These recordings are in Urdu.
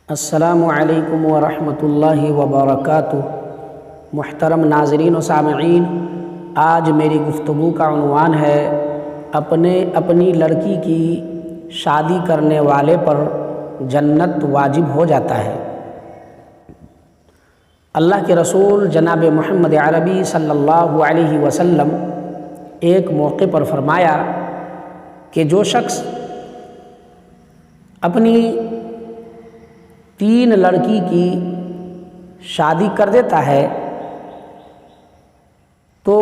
السلام علیکم ورحمۃ اللہ وبرکاتہ۔ محترم ناظرین و سامعین، آج میری گفتگو کا عنوان ہے اپنی لڑکی کی شادی کرنے والے پر جنت واجب ہو جاتا ہے۔ اللہ کے رسول جناب محمد عربی صلی اللہ علیہ وسلم ایک موقع پر فرمایا کہ جو شخص اپنی 3 لڑکی کی شادی کر دیتا ہے تو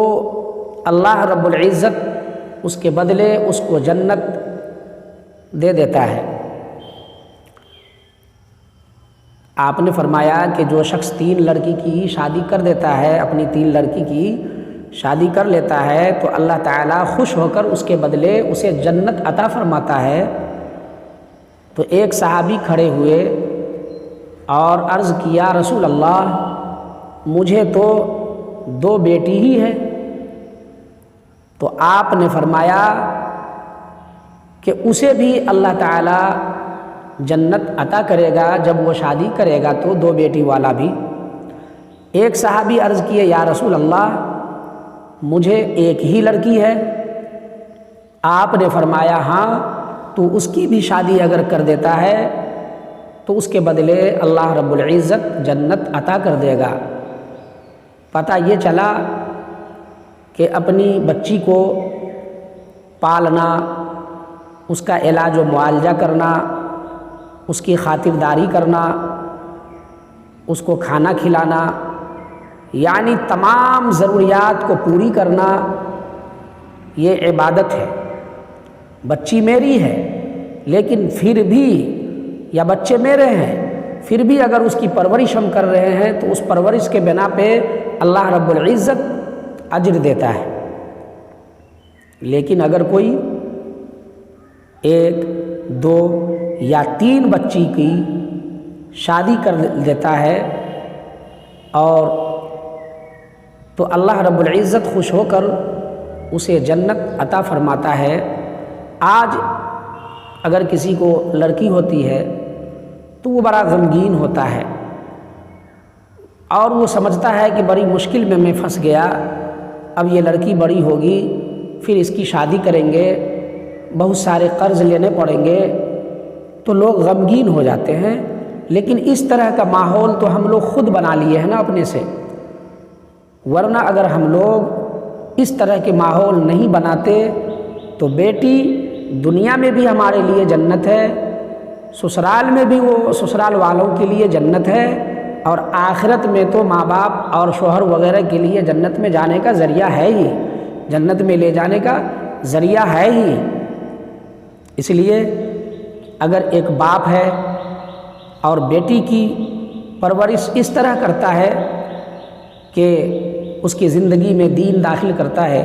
اللہ رب العزت اس کے بدلے اس کو جنت دے دیتا ہے۔ آپ نے فرمایا کہ جو شخص 3 لڑکی کی شادی کر دیتا ہے، اپنی 3 لڑکی کی شادی کر لیتا ہے تو اللہ تعالیٰ خوش ہو کر اس کے بدلے اسے جنت عطا فرماتا ہے۔ تو ایک صحابی کھڑے ہوئے اور عرض کیا، رسول اللہ مجھے تو 2 بیٹی ہی ہے۔ تو آپ نے فرمایا کہ اسے بھی اللہ تعالیٰ جنت عطا کرے گا جب وہ شادی کرے گا، تو 2 بیٹی والا بھی۔ ایک صحابی عرض کیے، یا رسول اللہ مجھے ایک ہی لڑکی ہے۔ آپ نے فرمایا ہاں، تو اس کی بھی شادی اگر کر دیتا ہے تو اس کے بدلے اللہ رب العزت جنت عطا کر دے گا۔ پتہ یہ چلا کہ اپنی بچی کو پالنا، اس کا علاج و معالجہ کرنا، اس کی خاطرداری کرنا، اس کو کھانا کھلانا، یعنی تمام ضروریات کو پوری کرنا، یہ عبادت ہے۔ بچی میری ہے لیکن پھر بھی، یا بچے میرے ہیں پھر بھی اگر اس کی پرورش ہم کر رہے ہیں تو اس پرورش کے بنا پہ اللہ رب العزت اجر دیتا ہے۔ لیکن اگر کوئی 1، 2 یا 3 بچی کی شادی کر دیتا ہے اور تو اللہ رب العزت خوش ہو کر اسے جنت عطا فرماتا ہے۔ آج اگر کسی کو لڑکی ہوتی ہے تو وہ بڑا غمگین ہوتا ہے اور وہ سمجھتا ہے کہ بڑی مشکل میں پھنس گیا، اب یہ لڑکی بڑی ہوگی، پھر اس کی شادی کریں گے، بہت سارے قرض لینے پڑیں گے، تو لوگ غمگین ہو جاتے ہیں۔ لیکن اس طرح کا ماحول تو ہم لوگ خود بنا لیے ہیں نا اپنے سے، ورنہ اگر ہم لوگ اس طرح کے ماحول نہیں بناتے تو بیٹی دنیا میں بھی ہمارے لیے جنت ہے، سسرال میں بھی وہ سسرال والوں کے لیے جنت ہے، اور آخرت میں تو ماں باپ اور شوہر وغیرہ کے لیے جنت میں جانے کا ذریعہ ہے ہی، جنت میں لے جانے کا ذریعہ ہے ہی۔ اس لیے اگر ایک باپ ہے اور بیٹی کی پرورش اس طرح کرتا ہے کہ اس کی زندگی میں دین داخل کرتا ہے،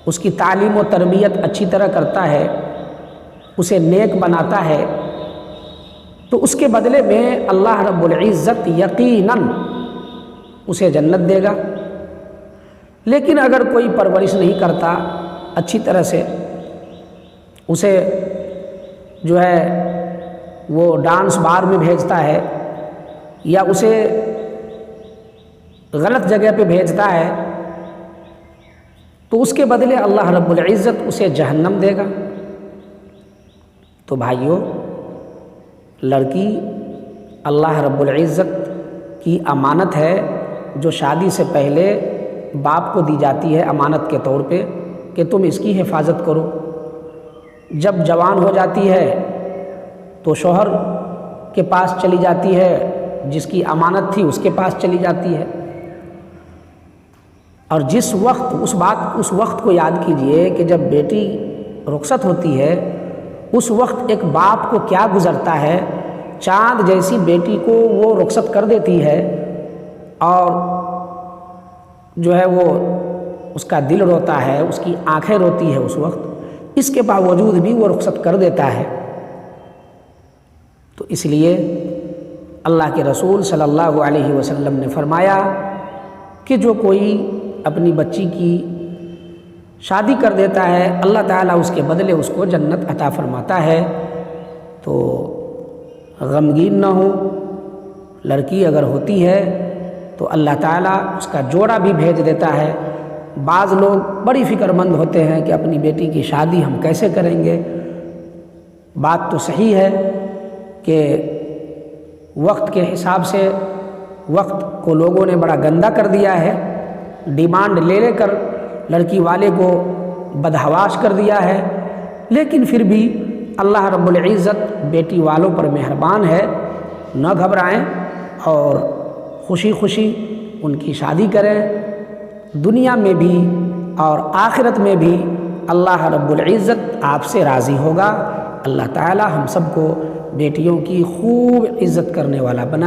اس کی تعلیم و تربیت اچھی طرح کرتا ہے، اسے نیک بناتا ہے، تو اس کے بدلے میں اللہ رب العزت یقیناً اسے جنت دے گا۔ لیکن اگر کوئی پرورش نہیں کرتا اچھی طرح سے، اسے جو ہے وہ ڈانس بار میں بھیجتا ہے یا اسے غلط جگہ پہ بھیجتا ہے، تو اس کے بدلے اللہ رب العزت اسے جہنم دے گا۔ تو بھائیو، لڑکی اللہ رب العزت کی امانت ہے جو شادی سے پہلے باپ کو دی جاتی ہے امانت کے طور پہ کہ تم اس کی حفاظت کرو۔ جب جوان ہو جاتی ہے تو شوہر کے پاس چلی جاتی ہے، جس کی امانت تھی اس کے پاس چلی جاتی ہے۔ اور جس وقت اس وقت کو یاد کیجئے کہ جب بیٹی رخصت ہوتی ہے، اس وقت ایک باپ کو کیا گزرتا ہے۔ چاند جیسی بیٹی کو وہ رخصت کر دیتی ہے اور جو ہے وہ اس کا دل روتا ہے، اس کی آنکھیں روتی ہے اس وقت، اس کے باوجود بھی وہ رخصت کر دیتا ہے۔ تو اس لیے اللہ کے رسول صلی اللہ علیہ وسلم نے فرمایا کہ جو کوئی اپنی بچی کی شادی کر دیتا ہے، اللہ تعالیٰ اس کے بدلے اس کو جنت عطا فرماتا ہے۔ تو غمگین نہ ہوں۔ لڑکی اگر ہوتی ہے تو اللہ تعالیٰ اس کا جوڑا بھی بھیج دیتا ہے۔ بعض لوگ بڑی فکر مند ہوتے ہیں کہ اپنی بیٹی کی شادی ہم کیسے کریں گے۔ بات تو صحیح ہے کہ وقت کے حساب سے وقت کو لوگوں نے بڑا گندا کر دیا ہے، ڈیمانڈ لے لے کر لڑکی والے کو بدحواش کر دیا ہے، لیکن پھر بھی اللہ رب العزت بیٹی والوں پر مہربان ہے، نہ گھبرائیں اور خوشی خوشی ان کی شادی کریں۔ دنیا میں بھی اور آخرت میں بھی اللہ رب العزت آپ سے راضی ہوگا۔ اللہ تعالی ہم سب کو بیٹیوں کی خوب عزت کرنے والا بنا۔